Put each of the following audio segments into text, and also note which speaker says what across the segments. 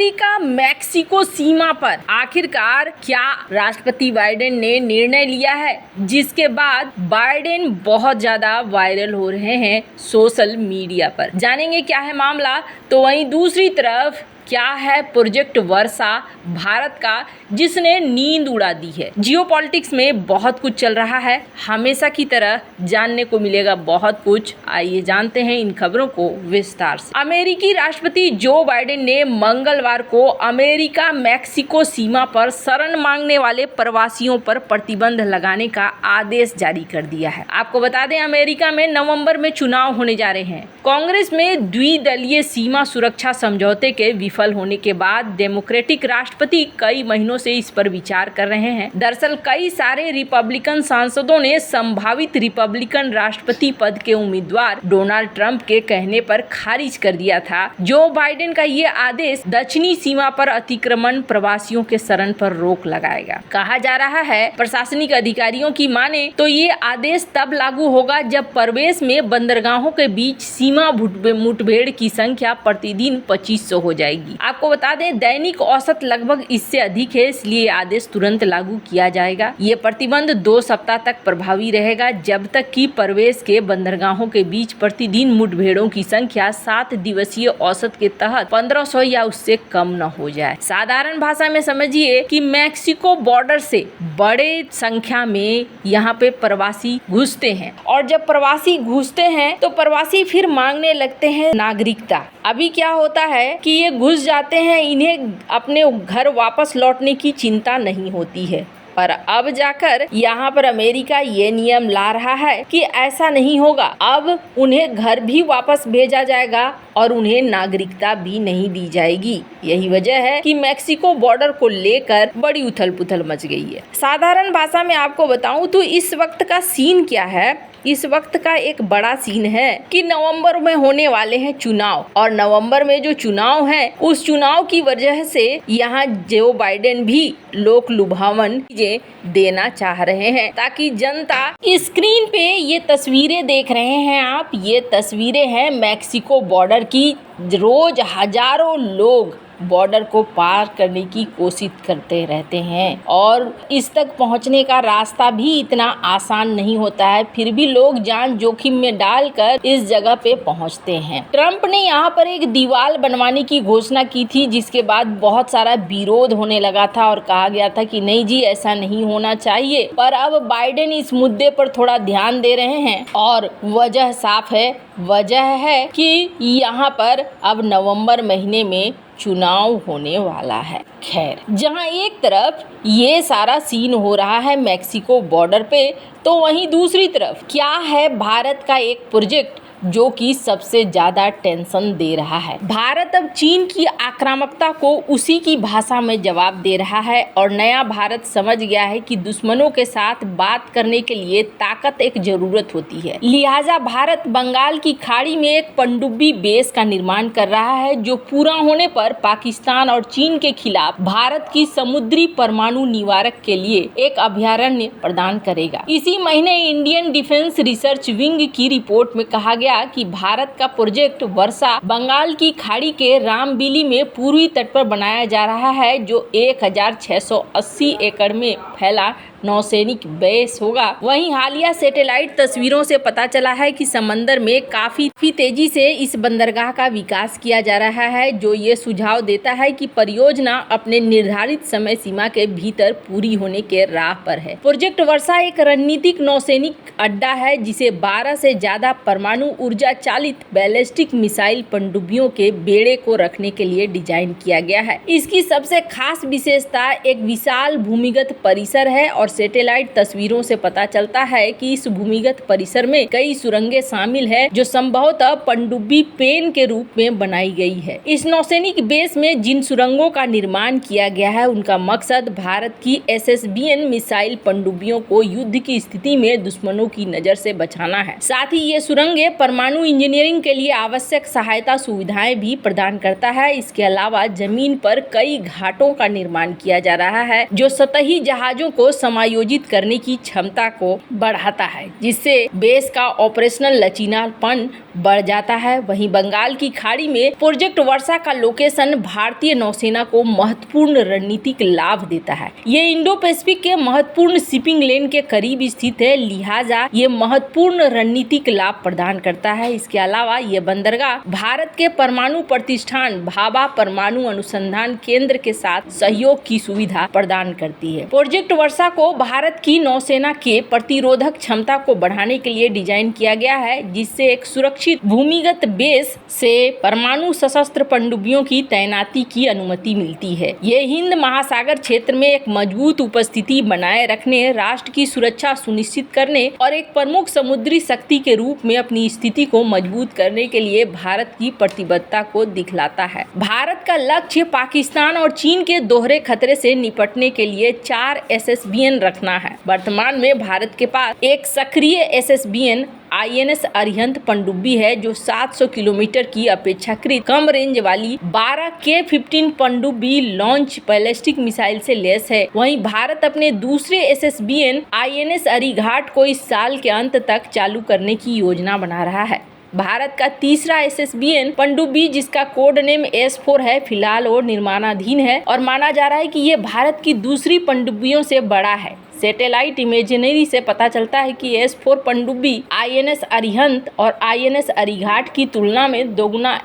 Speaker 1: America Mexico सीमा पर आखिरकार क्या राष्ट्रपति बाइडेन ने निर्णय लिया है, जिसके बाद बाइडेन बहुत ज्यादा वायरल हो रहे हैं सोशल मीडिया पर। जानेंगे क्या है मामला। तो वहीं दूसरी तरफ क्या है प्रोजेक्ट वर्षा भारत का, जिसने नींद उड़ा दी है। जियोपॉलिटिक्स में बहुत कुछ चल रहा है, हमेशा की तरह जानने को मिलेगा बहुत कुछ। आइए जानते हैं इन खबरों को विस्तार से। अमेरिकी राष्ट्रपति जो बाइडेन ने मंगलवार को अमेरिका मैक्सिको सीमा पर शरण मांगने वाले प्रवासियों पर प्रतिबंध लगाने का आदेश जारी कर दिया है। आपको बता दें, अमेरिका में नवंबर में चुनाव होने जा रहे हैं। कांग्रेस में द्विदलीय सीमा सुरक्षा समझौते के विफल होने के बाद डेमोक्रेटिक राष्ट्रपति कई महीनों से इस पर विचार कर रहे हैं। दरअसल कई सारे रिपब्लिकन सांसदों ने संभावित रिपब्लिकन राष्ट्रपति पद के उम्मीदवार डोनाल्ड ट्रंप के कहने पर खारिज कर दिया था। जो बाइडेन का ये आदेश दक्षिणी सीमा पर अतिक्रमण प्रवासियों के शरण पर रोक लगाएगा। कहा जा रहा है, प्रशासनिक अधिकारियों की माने तो ये आदेश तब लागू होगा जब प्रवेश में बंदरगाहों के बीच सीमा मुठभेड़ की संख्या प्रतिदिन 2500 हो जाएगी। आपको बता दें, दैनिक औसत लगभग इससे अधिक है, इसलिए आदेश तुरंत लागू किया जाएगा। ये प्रतिबंध 2 सप्ताह तक प्रभावी रहेगा, जब तक कि प्रवेश के बंदरगाहों के बीच प्रतिदिन मुठभेड़ों की संख्या 7 दिवसीय औसत के तहत 1500 या उससे कम न हो जाए। साधारण भाषा में समझिए कि मैक्सिको बॉर्डर से बड़े संख्या में यहाँ पे प्रवासी घुसते हैं, और जब प्रवासी घुसते हैं तो प्रवासी फिर मांगने लगते हैं नागरिकता। अभी क्या होता है कि ये घुस जाते हैं, इन्हें अपने घर वापस लौटने की चिंता नहीं होती है। पर अब जाकर यहाँ पर अमेरिका ये नियम ला रहा है कि ऐसा नहीं होगा। अब उन्हें घर भी वापस भेजा जाएगा और उन्हें नागरिकता भी नहीं दी जाएगी। यही वजह है कि मैक्सिको बॉर्डर को लेकर बड़ी उथल पुथल मच गई है। साधारण भाषा में आपको बताऊं तो इस वक्त का सीन क्या है। इस वक्त का एक बड़ा सीन है कि नवंबर में होने वाले हैं चुनाव, और नवंबर में जो चुनाव है उस चुनाव की वजह से यहाँ जो बाइडेन भी लोक लुभावन चीजें देना चाह रहे हैं, ताकि जनता स्क्रीन पे ये तस्वीरें देख रहे हैं आप, ये तस्वीरें हैं मैक्सिको बॉर्डर की। रोज हजारों लोग बॉर्डर को पार करने की कोशिश करते रहते हैं, और इस तक पहुंचने का रास्ता भी इतना आसान नहीं होता है, फिर भी लोग जान जोखिम में डालकर इस जगह पे पहुंचते हैं। ट्रंप ने यहाँ पर एक दीवार बनवाने की घोषणा की थी, जिसके बाद बहुत सारा विरोध होने लगा था और कहा गया था कि नहीं जी, ऐसा नहीं होना चाहिए। पर अब बाइडेन इस मुद्दे पर थोड़ा ध्यान दे रहे हैं, और वजह साफ है। वजह है कि यहाँ पर अब नवंबर महीने में चुनाव होने वाला है। खैर, जहां एक तरफ ये सारा सीन हो रहा है मैक्सिको बॉर्डर पे, तो वहीं दूसरी तरफ क्या है भारत का एक प्रोजेक्ट जो कि सबसे ज्यादा टेंशन दे रहा है। भारत अब चीन की आक्रामकता को उसी की भाषा में जवाब दे रहा है, और नया भारत समझ गया है कि दुश्मनों के साथ बात करने के लिए ताकत एक जरूरत होती है। लिहाजा भारत बंगाल की खाड़ी में एक पनडुब्बी बेस का निर्माण कर रहा है, जो पूरा होने पर पाकिस्तान और चीन के खिलाफ भारत की समुद्री परमाणु निवारक के लिए एक अभयारण्य प्रदान करेगा। इसी महीने इंडियन डिफेंस रिसर्च विंग की रिपोर्ट में कहा गया कि भारत का प्रोजेक्ट वर्षा बंगाल की खाड़ी के रामबिली में पूर्वी तट पर बनाया जा रहा है, जो 1680 एकड़ में फैला नौसैनिक बेस होगा। वहीं हालिया सैटेलाइट तस्वीरों से पता चला है कि समंदर में काफी तेजी से इस बंदरगाह का विकास किया जा रहा है, जो ये सुझाव देता है कि परियोजना अपने निर्धारित समय सीमा के भीतर पूरी होने के राह पर है। प्रोजेक्ट वर्षा एक रणनीतिक नौसैनिक अड्डा है, जिसे 12 से ज्यादा परमाणु ऊर्जा चालित बैलिस्टिक मिसाइल पनडुब्बियों के बेड़े को रखने के लिए डिजाइन किया गया है। इसकी सबसे खास विशेषता एक विशाल भूमिगत परिसर है, और सैटेलाइट तस्वीरों से पता चलता है कि इस भूमिगत परिसर में कई सुरंगें शामिल है, जो संभवतः पनडुब्बी पेन के रूप में बनाई गई है। इस नौसैनिक बेस में जिन सुरंगों का निर्माण किया गया है, उनका मकसद भारत की SSBN मिसाइल पनडुब्बियों को युद्ध की स्थिति में दुश्मनों की नजर से बचाना है। साथ ही ये सुरंगें परमाणु इंजीनियरिंग के लिए आवश्यक सहायता सुविधाएं भी प्रदान करता है। इसके अलावा जमीन पर कई घाटों का निर्माण किया जा रहा है जो सतही जहाजों को समायोजित करने की क्षमता को बढ़ाता है, जिससे बेस का ऑपरेशनल लचीलापन बढ़ जाता है। वहीं बंगाल की खाड़ी में प्रोजेक्ट वर्षा का लोकेशन भारतीय नौसेना को महत्वपूर्ण रणनीतिक लाभ देता है। ये इंडो पैसिफिक के महत्वपूर्ण शिपिंग लेन के करीब स्थित है, लिहाजा ये महत्वपूर्ण रणनीतिक लाभ प्रदान करता है। इसके अलावा ये बंदरगाह भारत के परमाणु प्रतिष्ठान भाभा परमाणु अनुसंधान केंद्र के साथ सहयोग की सुविधा प्रदान करती है। प्रोजेक्ट वर्षा को भारत की नौसेना के प्रतिरोधक क्षमता को बढ़ाने के लिए डिजाइन किया गया है, जिससे एक सुरक्षित भूमिगत बेस से परमाणु सशस्त्र पनडुब्बियों की तैनाती की अनुमति मिलती है। ये हिंद महासागर क्षेत्र में एक मजबूत उपस्थिति बनाए रखने, राष्ट्र की सुरक्षा सुनिश्चित करने और एक प्रमुख समुद्री शक्ति के रूप में अपनी स्थिति को मजबूत करने के लिए भारत की प्रतिबद्धता को दिखलाता है। भारत का लक्ष्य पाकिस्तान और चीन के दोहरे खतरे से निपटने के लिए 4 SSBN रखना है। वर्तमान में भारत के पास एक सक्रिय SSBN INS अरिहंत पनडुब्बी है जो 700 किलोमीटर की अपेक्षाकृत कम रेंज वाली 12 K-15 पनडुब्बी लॉन्च बैलिस्टिक मिसाइल से लैस है। वहीं भारत अपने दूसरे SSBN INS अरिघाट को इस साल के अंत तक चालू करने की योजना बना रहा है। भारत का तीसरा SSBN पनडुब्बी, जिसका कोड नेम S4 है, फिलहाल और निर्माणाधीन है और माना जा रहा है कि ये भारत की दूसरी पनडुब्बियों से बड़ा है। सैटेलाइट इमेजनरी से पता चलता है कि S4 पनडुब्बी INS अरिहंत और INS अरिघाट की तुलना में दोगुना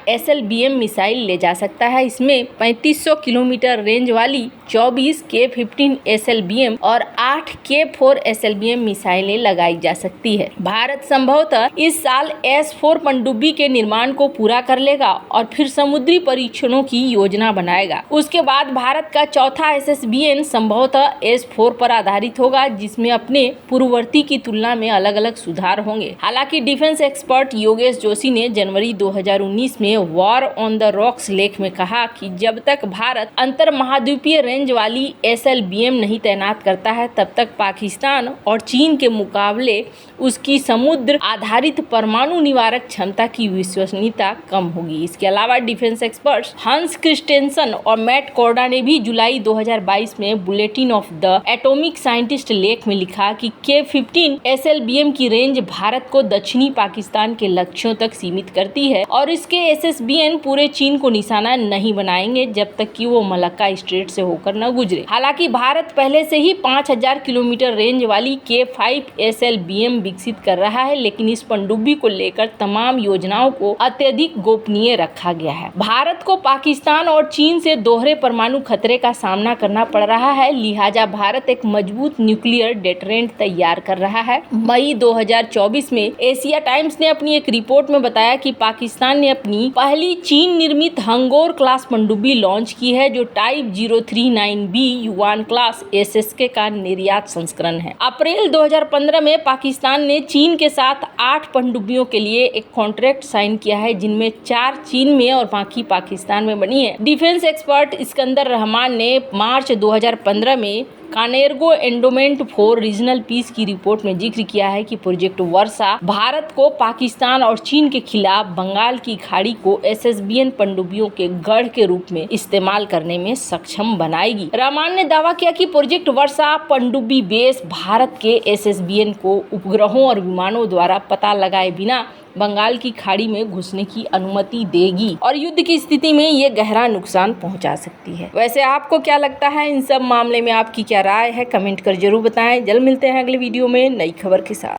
Speaker 1: SLBM मिसाइल ले जा सकता है। इसमें 3500 किलोमीटर रेंज वाली 24 K-15 SLBM और 8 K-4 SLBM मिसाइलें लगाई जा सकती है। भारत संभवतः इस साल S4 पनडुब्बी के निर्माण को पूरा कर लेगा और फिर समुद्री परीक्षणों की योजना बनाएगा। उसके बाद भारत का चौथा SSBN संभवतः S4 पर आधारित होगा, जिसमें अपने पूर्ववर्ती की तुलना में अलग अलग सुधार होंगे। हालांकि डिफेंस एक्सपर्ट योगेश जोशी ने जनवरी 2019 में वॉर ऑन द रॉक्स लेख में कहा कि जब तक भारत अंतर महाद्वीपीय रेंज वाली SLBM नहीं तैनात करता है, तब तक पाकिस्तान और चीन के मुकाबले उसकी समुद्र आधारित परमाणु निवारक क्षमता की विश्वसनीयता कम होगी। इसके अलावा डिफेंस एक्सपर्ट हंस क्रिस्टेंसन और मैट कोर्डा ने भी जुलाई 2022 में bulletin of the atomic scientist लेख में लिखा कि K-15 SLBM की रेंज भारत को दक्षिणी पाकिस्तान के लक्ष्यों तक सीमित करती है और इसके SSBN पूरे चीन को निशाना नहीं बनाएंगे जब तक कि वो मलक्का स्ट्रेट से होकर न गुजरे। हालांकि भारत पहले से ही 5000 किलोमीटर रेंज वाली K-5 SLBM विकसित कर रहा है, लेकिन इस पनडुब्बी को लेकर तमाम योजनाओं को अत्यधिक गोपनीय रखा गया है। भारत को पाकिस्तान और चीन से दोहरे परमाणु खतरे का सामना करना पड़ रहा है, लिहाजा भारत एक मजबूत न्यूक्लियर डेटरेंट तैयार कर रहा है। मई 2024 में एशिया टाइम्स ने अपनी एक रिपोर्ट में बताया कि पाकिस्तान ने अपनी पहली चीन निर्मित हंगोर क्लास पनडुब्बी लॉन्च की है, जो टाइप 039B युवान क्लास SSK का निर्यात संस्करण है। अप्रैल 2015 में पाकिस्तान ने चीन के साथ 8 पनडुब्बियों के लिए एक कॉन्ट्रैक्ट साइन किया है, जिनमें 4 चीन में और बाकी पाकिस्तान में बनी है। डिफेंस एक्सपर्ट इस्कंदर रहमान ने मार्च 2015 में कानेरगो एंडोमेंट फॉर रीजनल पीस की रिपोर्ट में जिक्र किया है कि प्रोजेक्ट वर्षा भारत को पाकिस्तान और चीन के खिलाफ बंगाल की खाड़ी को SSBN पनडुब्बियों के गढ़ के रूप में इस्तेमाल करने में सक्षम बनाएगी। रहमान ने दावा किया कि प्रोजेक्ट वर्षा पनडुब्बी बेस भारत के SSBN को उपग्रहों और विमानों द्वारा पता लगाए बिना बंगाल की खाड़ी में घुसने की अनुमति देगी और युद्ध की स्थिति में ये गहरा नुकसान पहुंचा सकती है। वैसे आपको क्या लगता है इन सब मामले में, आपकी क्या राय है, कमेंट कर जरूर बताएं। जल्द मिलते हैं अगले वीडियो में नई खबर के साथ।